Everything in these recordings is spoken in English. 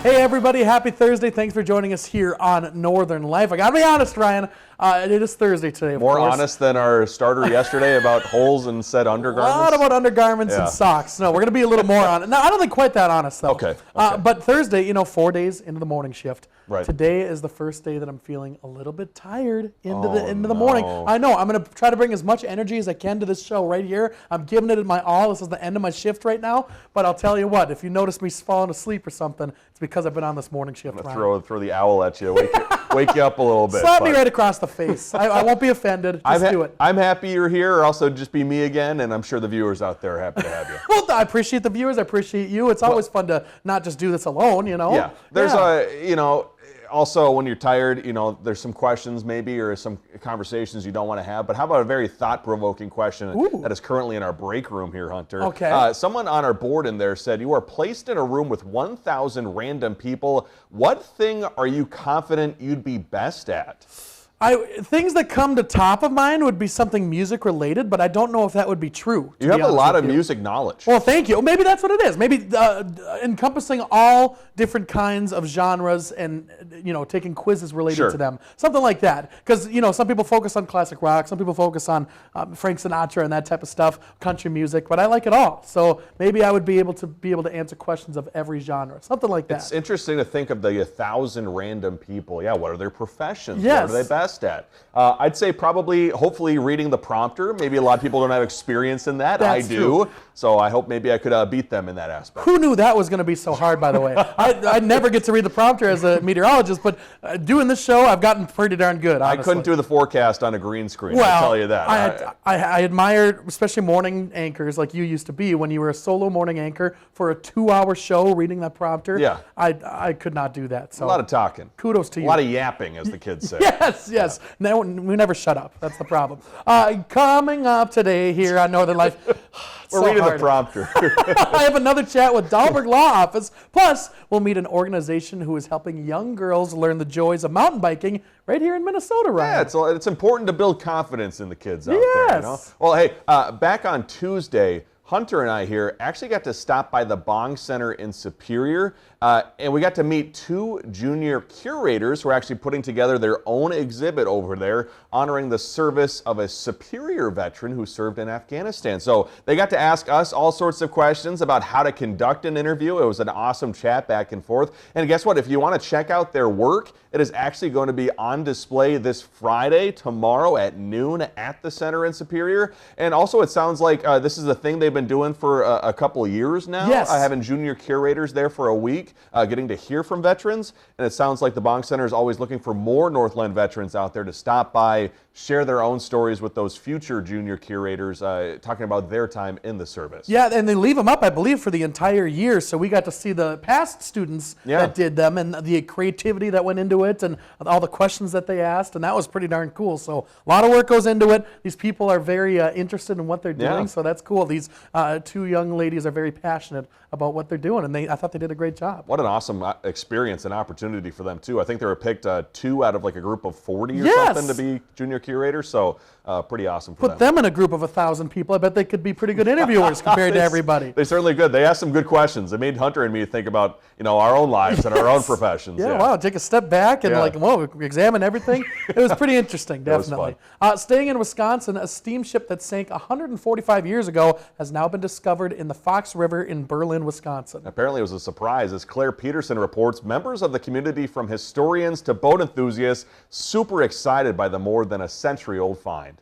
Hey everybody, happy Thursday. Thanks for joining us here on Northern Life. I gotta be honest, Ryan, it is Thursday today, of More course. honest than our starter yesterday about holes in said undergarments? A lot about undergarments Yeah. and socks. No, we're gonna be a little more honest. No, I don't think quite that honest though. Okay. But Thursday, 4 days into the morning shift. Right. Today is the first day that I'm feeling a little bit tired into the no. morning. I know, I'm gonna try to bring as much energy as I can to this show right here. I'm giving it my all. This is the end of my shift right now. But I'll tell you what, if you notice me falling asleep or something, it's because I've been on this morning shift. I'm gonna throw the owl at you, wake you up a little bit. Slap me right across the face. I won't be offended. Just do it. I'm happy you're here, or also just be me again, and I'm sure the viewers out there are happy to have you. Well, I appreciate the viewers. I appreciate you. It's always fun to not just do this alone, Yeah. There's also when you're tired, there's some questions maybe or some conversations you don't want to have. But how about a very thought-provoking question that is currently in our break room here, Hunter? Okay. Someone on our board in there said, you are placed in a room with 1,000 random people. What thing are you confident you'd be best at? Things that come to top of mind would be something music related, but I don't know if that would be true. You have a lot of music knowledge. Well, thank you. Maybe that's what it is. Maybe encompassing all different kinds of genres and, taking quizzes related to them. Something like that. Because, some people focus on classic rock, some people focus on Frank Sinatra and that type of stuff, country music, but I like it all. So maybe I would be able to answer questions of every genre. Something like that. It's interesting to think of the 1,000 random people. Yeah, what are their professions? Yes. What are they best at? I'd say hopefully reading the prompter. Maybe a lot of people don't have experience in that. That's I do. true. So I hope maybe I could beat them in that aspect. Who knew that was going to be so hard, by the way? I never get to read the prompter as a meteorologist, but doing this show, I've gotten pretty darn good, honestly. I couldn't do the forecast on a green screen, well, I'll tell you that. I admire, especially morning anchors like you used to be, when you were a solo morning anchor for a 2-hour show reading that prompter. Yeah. I could not do that. So a lot of talking. Kudos to you. A lot of yapping, as the kids say. Yes. Yeah. No, we never shut up. That's the problem. Coming up today here on Northern Life. We're reading the prompter. I have another chat with Dahlberg Law Office. Plus, we'll meet an organization who is helping young girls learn the joys of mountain biking right here in Minnesota, Ryan. Yeah, it's important to build confidence in the kids out there. Well, hey, back on Tuesday, Hunter and I here actually got to stop by the Bong Center in Superior, and we got to meet 2 junior curators who are actually putting together their own exhibit over there, honoring the service of a Superior veteran who served in Afghanistan. So they got to ask us all sorts of questions about how to conduct an interview. It was an awesome chat back and forth. And guess what? If you want to check out their work, it is actually going to be on display this Friday, tomorrow at noon at the center in Superior. And also it sounds like this is a thing they've been doing for a couple of years now. Yes. Having junior curators there for a week, getting to hear from veterans. And it sounds like the Bong Center is always looking for more Northland veterans out there to stop by, share their own stories with those future junior curators, talking about their time in the service. Yeah, and they leave them up, I believe, for the entire year. So we got to see the past students that did them and the creativity that went into it and all the questions that they asked. And that was pretty darn cool. So a lot of work goes into it. These people are very interested in what they're doing. So that's cool. These 2 young ladies are very passionate about what they're doing. And I thought they did a great job. What an awesome experience and opportunity for them, too. I think they were picked 2 out of like a group of 40 or something to be junior curators. So pretty awesome for them. Put them in a group of 1,000 people. I bet they could be pretty good interviewers compared to everybody. They certainly could. They asked some good questions. They made Hunter and me think about our own lives and our own professions. Yeah, wow. Take a step back and examine everything. It was pretty interesting, definitely. Staying in Wisconsin, a steamship that sank 145 years ago has now been discovered in the Fox River in Berlin, Wisconsin. Apparently it was a surprise. As Claire Peterson reports, members of the community, from historians to boat enthusiasts, super excited by the more than a century-old find.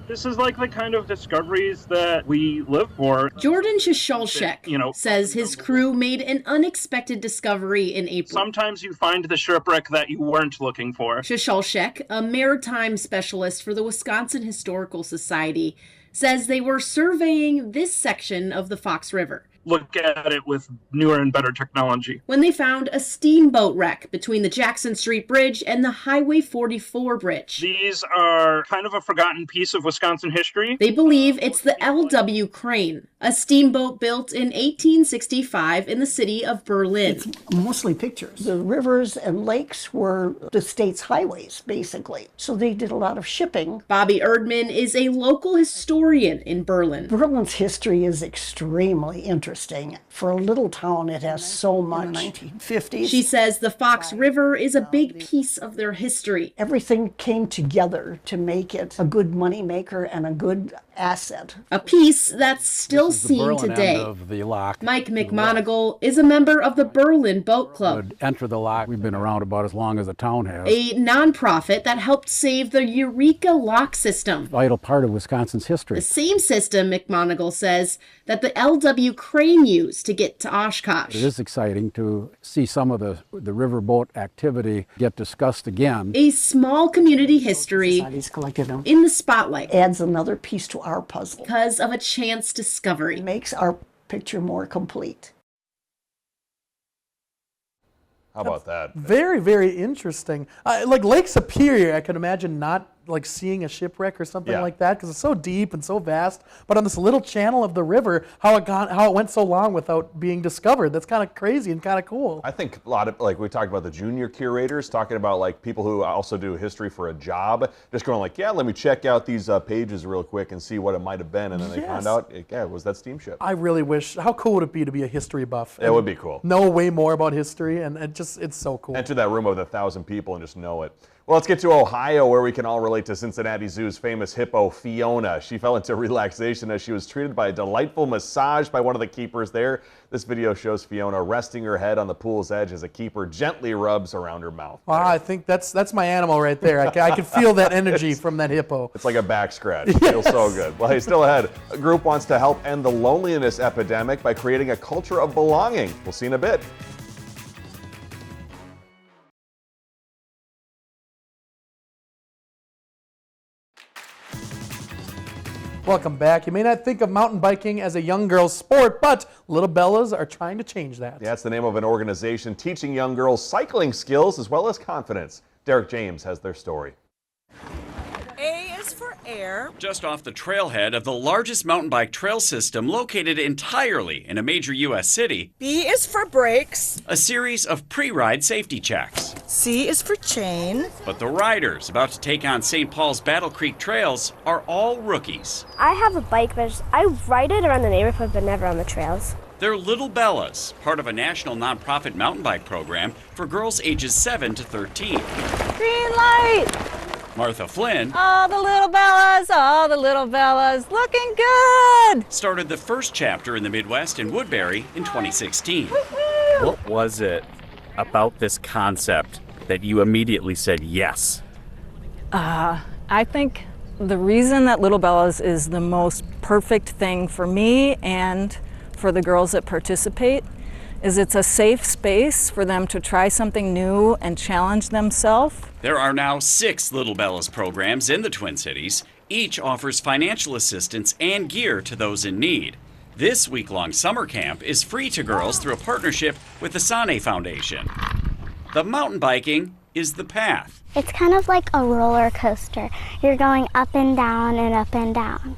This is like the kind of discoveries that we live for. Jordan Shasholshek says his crew made an unexpected discovery in April. Sometimes you find the shipwreck that you weren't looking for. Shasholshek, a maritime specialist for the Wisconsin Historical Society, says they were surveying this section of the Fox River. Look at it with newer and better technology. When they found a steamboat wreck between the Jackson Street Bridge and the Highway 44 bridge. These are kind of a forgotten piece of Wisconsin history. They believe it's the L.W. Crane, a steamboat built in 1865 in the city of Berlin. It's mostly pictures. The rivers and lakes were the state's highways, basically. So they did a lot of shipping. Bobby Erdman is a local historian in Berlin. Berlin's history is extremely interesting. interesting. For a little town, it has so much. In the 1950s. She says the Fox River is a big piece of their history. Everything came together to make it a good moneymaker and a good asset. A piece that's still seen today. Of the lock. Mike McMonigal is a member of the Berlin Boat Club, Would enter the lock. We've been around about as long as the town has. a nonprofit that helped save the Eureka lock system. Vital part of Wisconsin's history. The same system, McMonigal says, that the L.W. Crane used to get to Oshkosh. It is exciting to see some of the riverboat activity get discussed again. A small community history Society's collected them. in the spotlight Adds another piece to our puzzle. because of a chance discovery. It makes our picture more complete. How about that? Very, very interesting. Like Lake Superior, I could imagine not like seeing a shipwreck or something Yeah. like that because it's so deep and so vast. But on this little channel of the river, how it went so long without being discovered. That's kind of crazy and kind of cool. I think a lot of, like we talked about the junior curators, talking about like people who also do history for a job, just going like, yeah, let me check out these pages real quick and see what it might have been. And then they found out, yeah, it was that steamship. I really wish. How cool would it be to be a history buff? It would be cool. Know way more about history, and it's so cool. Enter that room with 1,000 people and just know it. Well, let's get to Ohio, where we can all relate to Cincinnati Zoo's famous hippo, Fiona. She fell into relaxation as she was treated by a delightful massage by one of the keepers there. This video shows Fiona resting her head on the pool's edge as a keeper gently rubs around her mouth. Wow, I think that's my animal right there. I can feel that energy from that hippo. It's like a back scratch. It feels so good. Well, hey, still ahead. A group wants to help end the loneliness epidemic by creating a culture of belonging. We'll see in a bit. Welcome back. You may not think of mountain biking as a young girl's sport, but Little Bellas are trying to change that. Yeah, that's the name of an organization teaching young girls cycling skills as well as confidence. Derek James has their story. A is for air. Just off the trailhead of the largest mountain bike trail system located entirely in a major U.S. city, B is for brakes. a series of pre-ride safety checks. C is for chain. But the riders about to take on St. Paul's Battle Creek trails are all rookies. I have a bike, but I ride it around the neighborhood, but never on the trails. They're Little Bellas, part of a national nonprofit mountain bike program for girls ages 7 to 13. Green light! Martha Flynn All the little Bellas, looking good! started the first chapter in the Midwest in Woodbury in 2016. What was it about this concept that you immediately said yes? I think the reason that Little Bellas is the most perfect thing for me and for the girls that participate is it's a safe space for them to try something new and challenge themselves. There are now 6 Little Bellas programs in the Twin Cities. Each offers financial assistance and gear to those in need. This week-long summer camp is free to girls through a partnership with the Sane Foundation. The mountain biking is the path. It's kind of like a roller coaster. You're going up and down and up and down.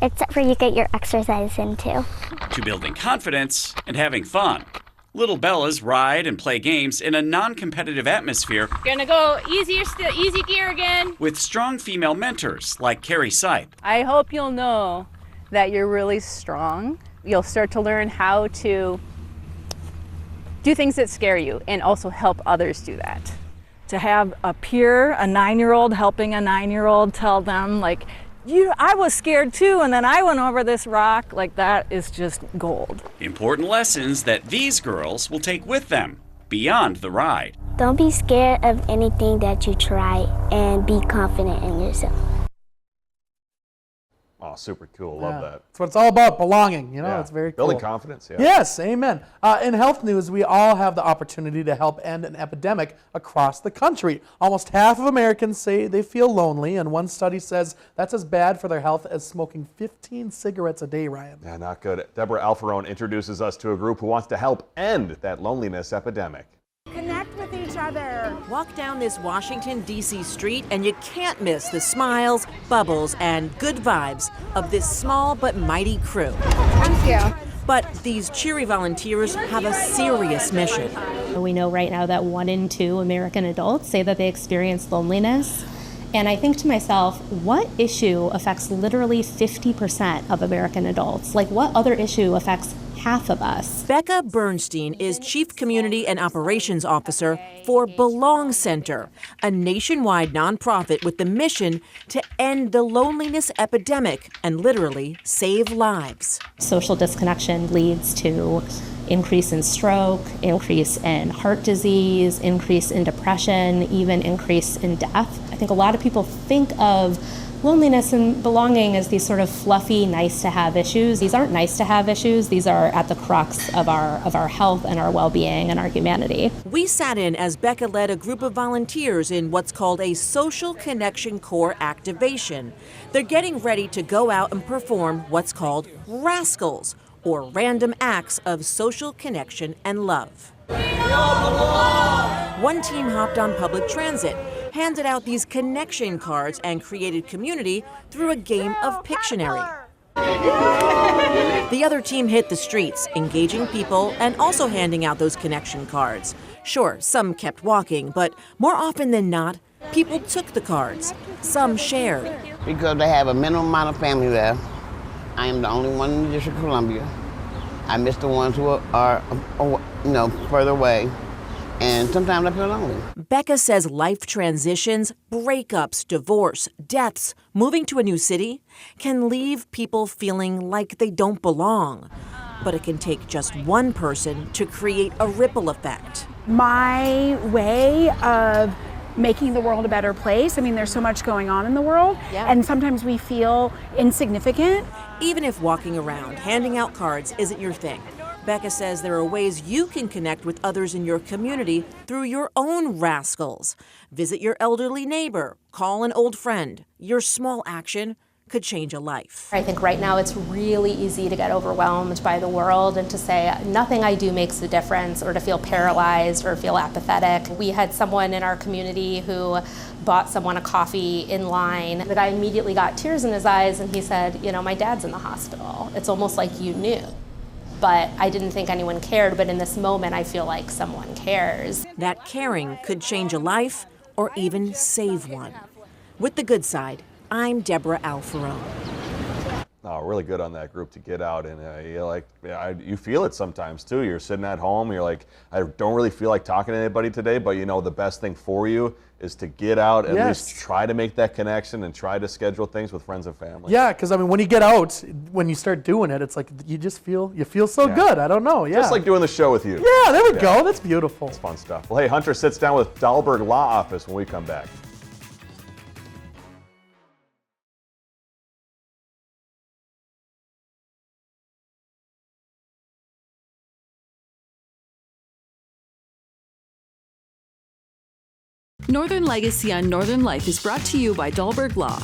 It's where you get your exercise into. To building confidence and having fun. Little Bellas ride and play games in a non-competitive atmosphere. Gonna go easy gear again. With strong female mentors like Carrie Sipe. I hope you'll know that you're really strong. You'll start to learn how to do things that scare you and also help others do that. To have a peer, a 9-year-old helping a 9-year-old tell them like, I was scared too, and then I went over this rock, like that is just gold. Important lessons that these girls will take with them beyond the ride. Don't be scared of anything that you try and be confident in yourself. Oh, super cool. Love that. That's what it's all about, belonging. Yeah. It's very cool. Building confidence, yeah. Yes, amen. In health news, we all have the opportunity to help end an epidemic across the country. Almost half of Americans say they feel lonely, and one study says that's as bad for their health as smoking 15 cigarettes a day, Ryan. Yeah, not good. Deborah Alfarone introduces us to a group who wants to help end that loneliness epidemic. Connect with each other. Walk down this Washington, D.C. street and you can't miss the smiles, bubbles, and good vibes of this small but mighty crew. Thank you. But these cheery volunteers have a serious mission. We know right now that 1 in 2 American adults say that they experience loneliness. And I think to myself, what issue affects literally 50% of American adults? Like, what other issue affects half of us. Becca Bernstein is Chief Community and Operations Officer for Belong Center, a nationwide nonprofit with the mission to end the loneliness epidemic and literally save lives. Social disconnection leads to increase in stroke, increase in heart disease, increase in depression, even increase in death. I think a lot of people think of loneliness and belonging as these sort of fluffy, nice-to-have issues. These aren't nice-to-have issues. These are at the crux of our health and our well-being and our humanity. We sat in as Becca led a group of volunteers in what's called a Social Connection Corps activation. They're getting ready to go out and perform what's called Rascals, or random acts of social connection and love. One team hopped on public transit, handed out these connection cards, and created community through a game of Pictionary. The other team hit the streets, engaging people and also handing out those connection cards. Sure, some kept walking, but more often than not, people took the cards. Some shared. Because they have a minimum amount of family there. I am the only one in the District of Columbia. I miss the ones who are further away, and sometimes I feel lonely. Becca says life transitions, breakups, divorce, deaths, moving to a new city can leave people feeling like they don't belong. But it can take just one person to create a ripple effect. My way of making the world a better place. I mean, there's so much going on in the world, and sometimes we feel insignificant. Even if walking around, handing out cards isn't your thing, Becca says there are ways you can connect with others in your community through your own rascals. Visit your elderly neighbor, call an old friend. Your small action could change a life. I think right now it's really easy to get overwhelmed by the world and to say nothing I do makes a difference, or to feel paralyzed or feel apathetic. We had someone in our community who bought someone a coffee in line. The guy immediately got tears in his eyes and he said, my dad's in the hospital. It's almost like you knew. But I didn't think anyone cared, but in this moment I feel like someone cares. That caring could change a life or even save one. With The Good Side, I'm Deborah Alfarone. Oh, really good on that group to get out, and you feel it sometimes too. You're sitting at home, you're like, I don't really feel like talking to anybody today, but the best thing for you is to get out, at least try to make that connection and try to schedule things with friends and family. Yeah, because when you get out, when you start doing it, it's like you feel so good. I don't know. Yeah, just like doing the show with you. Yeah, there we go. That's beautiful. It's fun stuff. Well, hey, Hunter sits down with Dahlberg Law Office when we come back. Northern Legacy on Northern Life is brought to you by Dahlberg Law.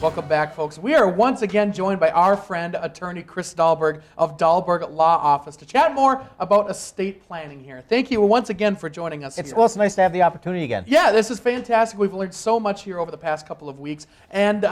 Welcome back, folks. We are once again joined by our friend, attorney Chris Dahlberg of Dahlberg Law Office to chat more about estate planning here. Thank you once again for joining us here. Well, it's nice to have the opportunity again. Yeah, this is fantastic. We've learned so much here over the past couple of weeks. And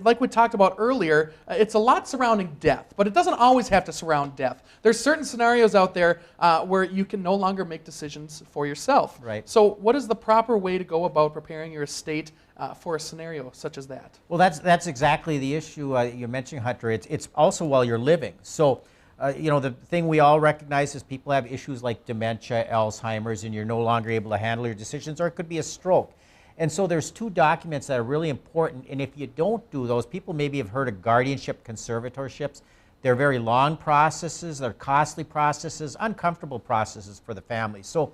like we talked about earlier, it's a lot surrounding death, but it doesn't always have to surround death. There's certain scenarios out there where you can no longer make decisions for yourself. Right. So what is the proper way to go about preparing your estate for a scenario such as that? Well, that's exactly the issue you're mentioning, Hunter. It's also while you're living. So, the thing we all recognize is people have issues like dementia, Alzheimer's, and you're no longer able to handle your decisions, or it could be a stroke. And so there's two documents that are really important, and if you don't do those, people maybe have heard of guardianship conservatorships. They're very long processes, they're costly processes, uncomfortable processes for the family. So,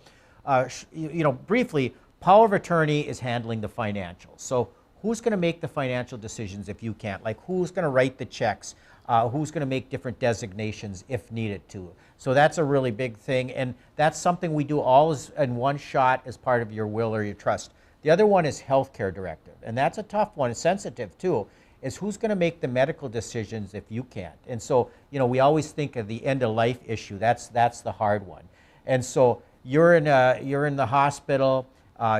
briefly, power of attorney is handling the financials. So who's going to make the financial decisions if you can't? Like, who's going to write the checks? Who's going to make different designations if needed to? So that's a really big thing, and that's something we do all in one shot as part of your will or your trust. The other one is healthcare directive, and that's a tough one. It's sensitive too, is who's going to make the medical decisions if you can't? And so, we always think of the end of life issue. That's the hard one. And so you're in the hospital.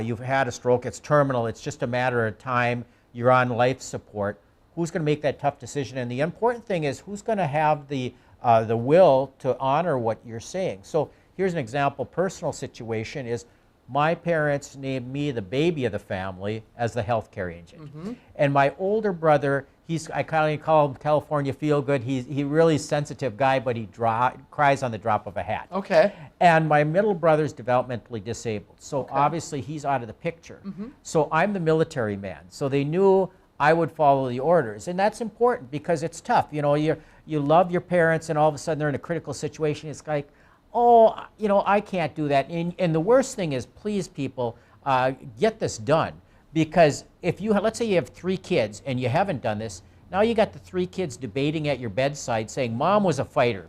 You've had a stroke, it's terminal, it's just a matter of time, you're on life support. Who's going to make that tough decision? And the important thing is who's going to have the will to honor what you're saying. So here's an example, personal situation is my parents named me the baby of the family as the healthcare agent. And my older brother, I kind of call him California Feel-Good. He's really sensitive guy, but he cries on the drop of a hat. Okay. And my middle brother's developmentally disabled. So obviously he's out of the picture. So I'm the military man. So they knew I would follow the orders. And that's important because it's tough. You know, you love your parents and all of a sudden they're in a critical situation. It's like, oh, you know, I can't do that. And the worst thing is, please people, get this done. Because if you, let's say you have 3 kids and you haven't done this, now you got the 3 kids debating at your bedside saying, Mom was a fighter.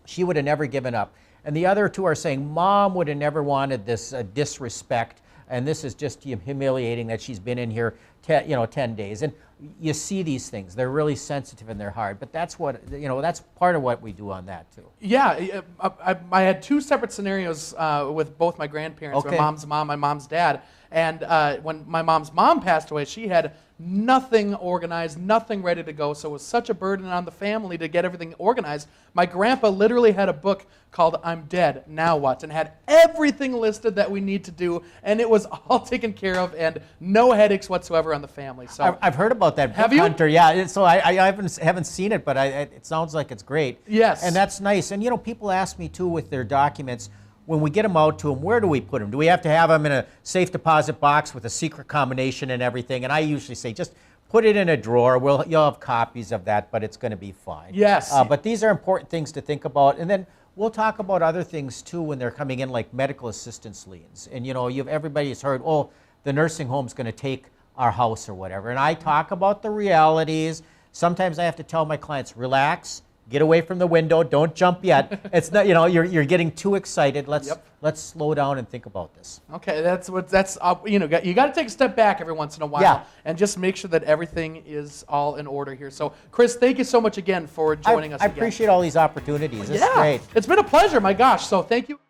She would have never given up. And the other 2 are saying, Mom would have never wanted this disrespect. And this is just humiliating that she's been in here 10 days. And you see these things. They're really sensitive and they're hard. But that's what, that's part of what we do on that too. Yeah, I had 2 separate scenarios with both my grandparents, my mom's mom, my mom's dad. And when my mom's mom passed away, she had nothing organized, nothing ready to go. So it was such a burden on the family to get everything organized. My grandpa literally had a book called I'm Dead, Now What? And had everything listed that we need to do. And it was all taken care of and no headaches whatsoever on the family. So I've heard about that book, have you? Hunter. Yeah, so I haven't seen it, but it sounds like it's great. Yes. And that's nice. And people ask me too with their documents, when we get them out to them, where do we put them? Do we have to have them in a safe deposit box with a secret combination and everything? And I usually say, just put it in a drawer. You'll have copies of that, but it's going to be fine. Yes. But these are important things to think about. And then we'll talk about other things too when they're coming in, like medical assistance liens. And everybody's heard, oh, the nursing home's going to take our house or whatever. And I talk about the realities. Sometimes I have to tell my clients, relax. Get away from the window. Don't jump yet. It's not, you're getting too excited. Let's slow down and think about this. Okay, you got to take a step back every once in a while and just make sure that everything is all in order here. So, Chris, thank you so much again for joining us. I appreciate all these opportunities. This is great. It's been a pleasure. My gosh. So, thank you.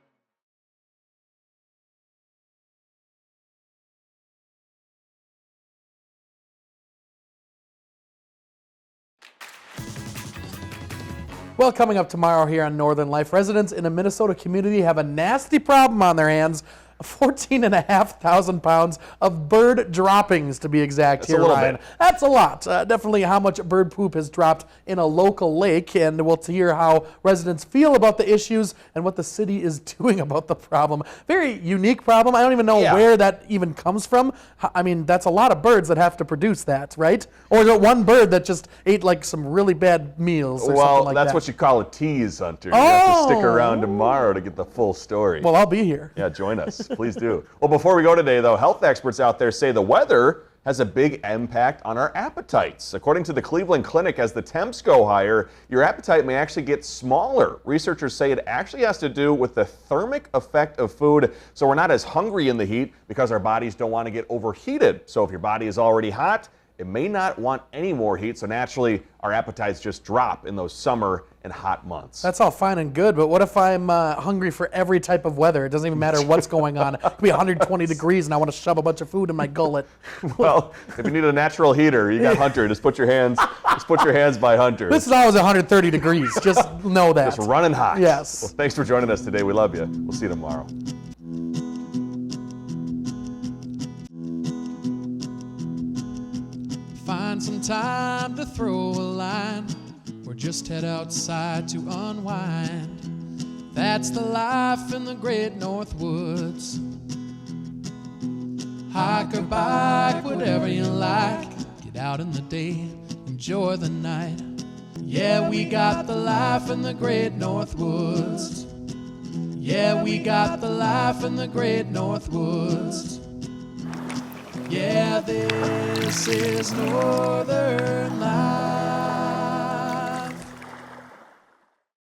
Well, coming up tomorrow here on Northern Life, residents in a Minnesota community have a nasty problem on their hands. 14,500 pounds of bird droppings, to be exact. That's here, Ryan. That's a lot. Definitely how much bird poop has dropped in a local lake, and we'll hear how residents feel about the issues and what the city is doing about the problem. Very unique problem. I don't even know where that even comes from. I mean, that's a lot of birds that have to produce that, right? Or is it one bird that just ate like some really bad meals or something like that? Well, that's what you call a tease, Hunter. You have to stick around tomorrow to get the full story. Well, I'll be here. Yeah, join us. Please do. Well, before we go today, though, health experts out there say the weather has a big impact on our appetites. According to the Cleveland Clinic, as the temps go higher, your appetite may actually get smaller. Researchers say it actually has to do with the thermic effect of food, so we're not as hungry in the heat because our bodies don't want to get overheated. So if your body is already hot, it may not want any more heat, so naturally our appetites just drop in those summer and hot months. That's all fine and good, but what if I'm hungry for every type of weather? It doesn't even matter what's going on. It could be 120 degrees and I want to shove a bunch of food in my gullet. Well, if you need a natural heater, you got Hunter. Just put your hands by Hunter. This is always 130 degrees. Just know that. Just running hot. Yes. Well, thanks for joining us today. We love you. We'll see you tomorrow. Find some time to throw a line or just head outside to unwind. That's the life in the great North Woods. Hike or bike, whatever you like. Get out in the day, enjoy the night. Yeah, we got the life in the great North Woods. Yeah, we got the life in the great North Woods. Yeah, this is Northern Life.